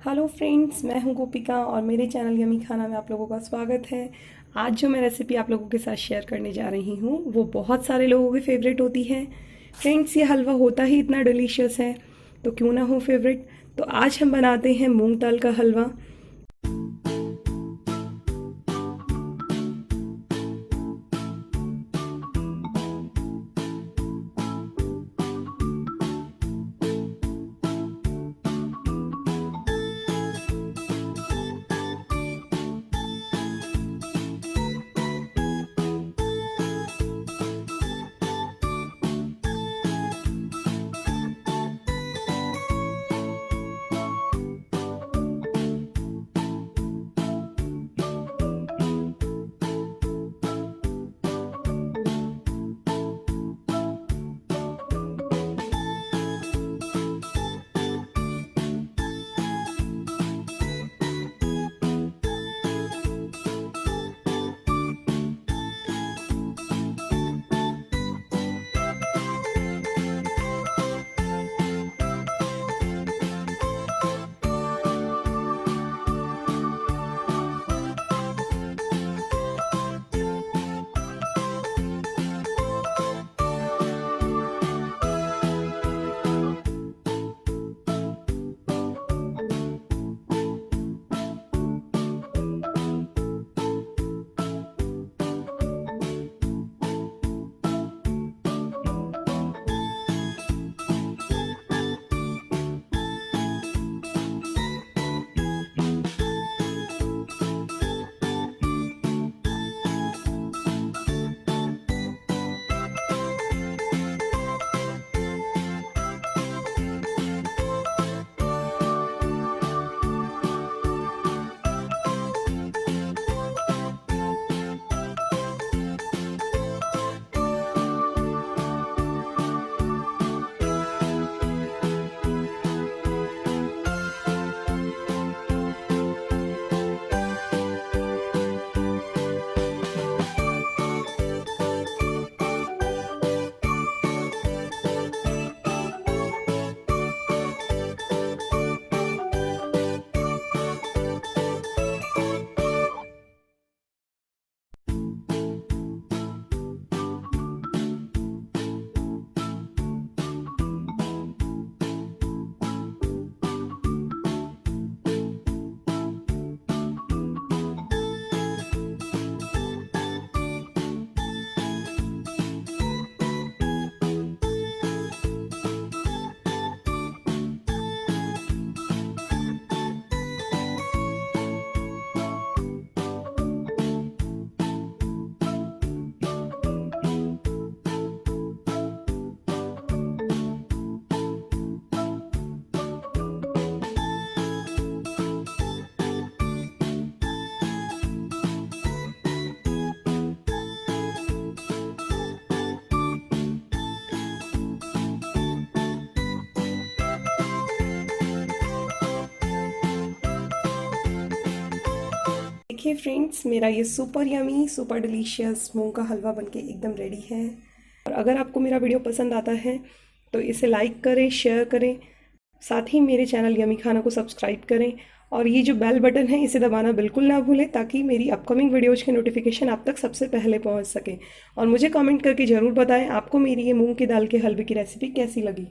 Hello friends, मैं हूं गोपिका और मेरे चैनल यमी खाना में आप लोगों का स्वागत है। आज जो मैं रेसिपी आप लोगों के साथ शेयर करने जा रही हूं वो बहुत सारे लोगों की फेवरेट होती है। फ्रेंड्स, ये हलवा होता ही इतना डिलीशियस है तो क्यों ना हो फेवरेट। तो आज हम बनाते हैं मूंग दाल का हलवा। देखिए फ्रेंड्स, मेरा ये सुपर यमी सुपर डिलीशियस मूंग का हलवा बनके एकदम रेडी है। और अगर आपको मेरा वीडियो पसंद आता है तो इसे लाइक करें, शेयर करें, साथ ही मेरे चैनल यमी खाना को सब्सक्राइब करें और ये जो बेल बटन है इसे दबाना बिल्कुल ना भूलें ताकि मेरी अपकमिंग वीडियोज़ के नोटिफिकेशन आप तक सबसे पहले पहुंच सके। और मुझे कमेंट करके ज़रूर बताएं आपको मेरी ये मूंग की दाल के हलवे की रेसिपी कैसी लगी।